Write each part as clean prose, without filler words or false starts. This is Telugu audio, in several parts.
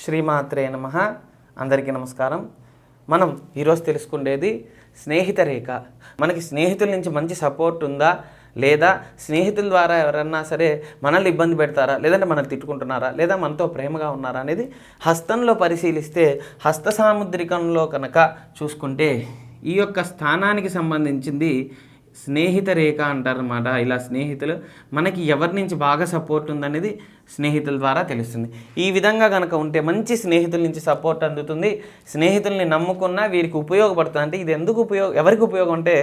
శ్రీమాత్రే నమః. అందరికీ నమస్కారం. మనం ఈరోజు తెలుసుకునేది స్నేహిత రేఖ. మనకి స్నేహితుల నుంచి మంచి సపోర్ట్ ఉందా, లేదా స్నేహితుల ద్వారా ఎవరన్నా సరే మనల్ని ఇబ్బంది పెడతారా, లేదంటే మనల్ని తిట్టుకుంటున్నారా, లేదా మనతో ప్రేమగా ఉన్నారా అనేది హస్తంలో పరిశీలిస్తే, హస్త సాముద్రికంలో కనుక చూసుకుంటే ఈ యొక్క స్థానానికి సంబంధించింది స్నేహిత రేఖ అంటారన్నమాట. ఇలా స్నేహితులు మనకి ఎవరి నుంచి బాగా సపోర్ట్ ఉందనేది స్నేహితుల ద్వారా తెలుస్తుంది. ఈ విధంగా కనుక ఉంటే మంచి స్నేహితుల నుంచి సపోర్ట్ అందుతుంది. స్నేహితుల్ని నమ్ముకున్నా వీరికి ఉపయోగపడుతుంది. అంటే ఇది ఎందుకు ఎవరికి ఉపయోగం అంటే,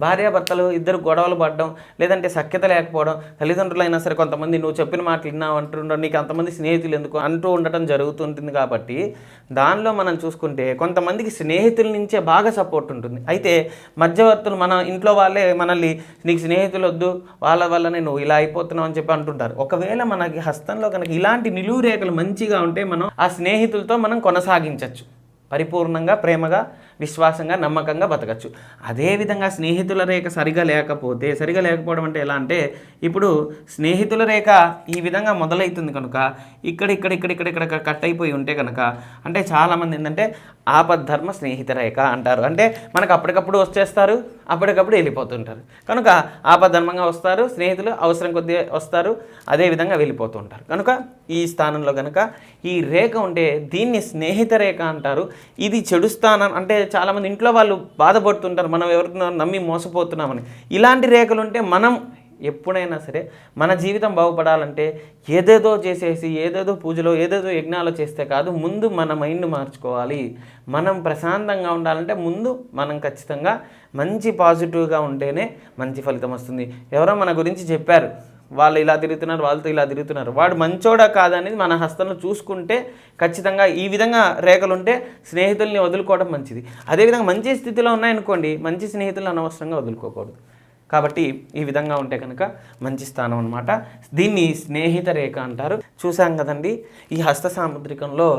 భార్యాభర్తలు ఇద్దరు గొడవలు పడడం, లేదంటే సఖ్యత లేకపోవడం, తల్లిదండ్రులైనా సరే కొంతమంది నువ్వు చెప్పిన మాటలు విన్నావు అంటుండడం, నీకు అంతమంది స్నేహితులు ఎందుకు అంటూ ఉండటం జరుగుతుంటుంది. కాబట్టి దానిలో మనం చూసుకుంటే కొంతమందికి స్నేహితుల నుంచే బాగా సపోర్ట్ ఉంటుంది. అయితే మధ్యవర్తులు మన ఇంట్లో వాళ్ళే మనల్ని నీకు స్నేహితులు వద్దు, వాళ్ళ వల్లనే నువ్వు ఇలా అయిపోతున్నావు అని చెప్పి అంటుంటారు. ఒకవేళ మనకి హస్తంలో కనుక ఇలాంటి నిలువు రేఖలు మంచిగా ఉంటే మనం ఆ స్నేహితులతో మనం కొనసాగించవచ్చు. పరిపూర్ణంగా ప్రేమగా విశ్వాసంగా నమ్మకంగా బతకచ్చు. అదేవిధంగా స్నేహితుల రేఖ సరిగా లేకపోవడం అంటే ఎలా అంటే, ఇప్పుడు స్నేహితుల రేఖ ఈ విధంగా మొదలవుతుంది కనుక ఇక్కడ కట్ అయిపోయి ఉంటే కనుక, అంటే చాలామంది ఏంటంటే ఆపద్ధర్మ స్నేహిత రేఖ అంటారు. అంటే మనకు అప్పటికప్పుడు వచ్చేస్తారు, అప్పటికప్పుడు వెళ్ళిపోతుంటారు. కనుక ఆపద్ధర్మంగా వస్తారు స్నేహితులు, అవసరం కొద్దిగా వస్తారు, అదేవిధంగా వెళ్ళిపోతూ ఉంటారు. కనుక ఈ స్థానంలో కనుక ఈ రేఖ ఉంటే దీన్ని స్నేహిత రేఖ అంటారు. ఇది చెడు స్థానం. అంటే చాలామంది ఇంట్లో వాళ్ళు బాధపడుతుంటారు, మనం ఎవరినో నమ్మి మోసపోతున్నామని. ఇలాంటి రేఖలు ఉంటే మనం ఎప్పుడైనా సరే మన జీవితం బాగుపడాలంటే ఏదేదో చేసేసి ఏదేదో పూజలో ఏదేదో యజ్ఞాలు చేస్తే కాదు, ముందు మన మైండ్ మార్చుకోవాలి. మనం ప్రశాంతంగా ఉండాలంటే ముందు మనం ఖచ్చితంగా మంచి పాజిటివ్గా ఉంటేనే మంచి ఫలితం వస్తుంది. ఎవరో మన గురించి చెప్పారు, వాళ్ళు ఇలా తిరుగుతున్నారు, వాళ్ళతో ఇలా తిరుగుతున్నారు, వాడు మంచోడా కాదనేది మన హస్తంలో చూసుకుంటే ఖచ్చితంగా ఈ విధంగా రేఖలుంటే స్నేహితుల్ని వదులుకోవడం మంచిది. అదేవిధంగా మంచి స్థితిలో ఉన్నాయనుకోండి, మంచి స్నేహితులను అనవసరంగా వదులుకోకూడదు. కాబట్టి ఈ విధంగా ఉంటే కనుక మంచి స్థానం అనమాట. దీన్ని స్నేహిత రేఖ అంటారు. చూసాం కదండి, ఈ హస్త సాముద్రికంలో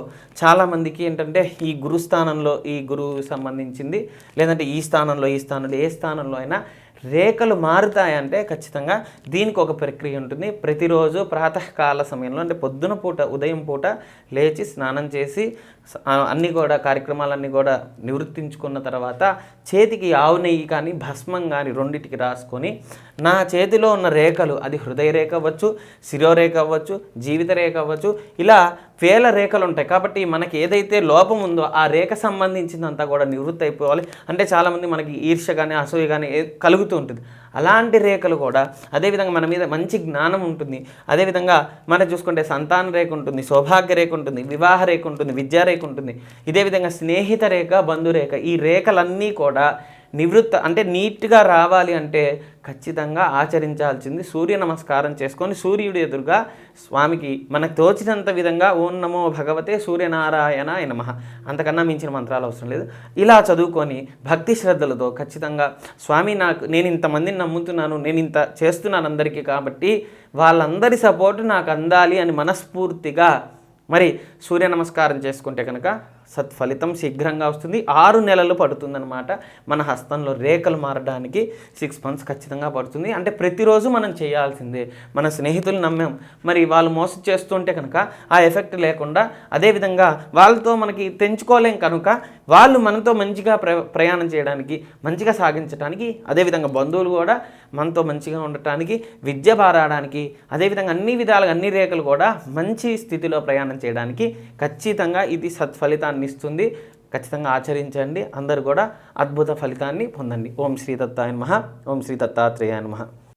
చాలామందికి ఏంటంటే ఈ గురుస్థానంలో ఈ గురువు సంబంధించింది, లేదంటే ఈ స్థానంలో ఏ స్థానంలో అయినా రేఖలు మారుతాయంటే ఖచ్చితంగా దీనికి ఒక ప్రక్రియ ఉంటుంది. ప్రతిరోజు ప్రాతకాల సమయంలో, అంటే పొద్దున పూట ఉదయం పూట లేచి స్నానం చేసి అన్నీ కూడా కార్యక్రమాలన్నీ కూడా నివృత్తించుకున్న తర్వాత చేతికి ఆవు నెయ్యి కానీ భస్మం కానీ రెండింటికి రాసుకొని, నా చేతిలో ఉన్న రేఖలు, అది హృదయ రేఖ అవ్వచ్చు, శిరోరేఖ అవ్వచ్చు, జీవిత రేఖ అవ్వచ్చు, ఇలా వేల రేఖలు ఉంటాయి. కాబట్టి మనకి ఏదైతే లోపం ఉందో ఆ రేఖ సంబంధించిందంతా కూడా నివృత్తి అయిపోవాలి. అంటే చాలామంది మనకి ఈర్ష్య కానీ అసూయ కానీ కలుగుతూ ఉంటుంది. అలాంటి రేఖలు కూడా, అదేవిధంగా మన మీద మంచి జ్ఞానం ఉంటుంది. అదేవిధంగా మనం చూసుకుంటే సంతాన రేఖ ఉంటుంది, సౌభాగ్య రేఖ ఉంటుంది, వివాహ రేఖ ఉంటుంది, విద్యా రేఖ ఉంటుంది. ఇదే విధంగా స్నేహిత రేఖ, బంధురేఖ, ఈ రేఖలన్నీ కూడా అంటే నీట్గా రావాలి అంటే ఖచ్చితంగా ఆచరించాల్సింది సూర్య నమస్కారం చేసుకొని సూర్యుడి ఎదురుగా స్వామికి మనకు తోచినంత విధంగా ఓం నమో భగవతే సూర్యనారాయణాయ నమః, అంతకన్నా మించిన మంత్రాలు అవసరం లేదు. ఇలా చదువుకొని భక్తి శ్రద్ధలతో ఖచ్చితంగా స్వామి నేను ఇంతమందిని నమ్ముతున్నాను, నేను ఇంత చేస్తున్నాను అందరికీ, కాబట్టి వాళ్ళందరి సపోర్టు నాకు అందాలి అని మనస్ఫూర్తిగా మరి సూర్య నమస్కారం చేసుకుంటే కనుక సత్ఫలితం శీఘ్రంగా వస్తుంది. 6 నెలలు పడుతుందన్నమాట మన హస్తంలో రేఖలు మారడానికి. 6 months ఖచ్చితంగా పడుతుంది. అంటే ప్రతిరోజు మనం చేయాల్సిందే. మన స్నేహితులు నమ్మాం, మరి వాళ్ళు మోసం చేస్తుంటే కనుక ఆ ఎఫెక్ట్ లేకుండా, అదేవిధంగా వాళ్ళతో మనకి తెంచుకోలేం కనుక వాళ్ళు మనతో మంచిగా ప్రయాణం చేయడానికి, మంచిగా సాగించడానికి, అదేవిధంగా బంధువులు కూడా మనతో మంచిగా ఉండటానికి, విద్య బారాడానికి, అదేవిధంగా అన్ని విధాలుగా అన్ని రేఖలు కూడా మంచి స్థితిలో ప్రయాణం చేయడానికి ఖచ్చితంగా ఇది సత్ఫలితాన్ని ఇస్తుంది. ఖచ్చితంగా ఆచరించండి. అందరూ కూడా అద్భుత ఫలితాన్ని పొందండి. ఓం శ్రీ దత్తాయ నమః. ఓం శ్రీ దత్తాత్రేయాయ నమః.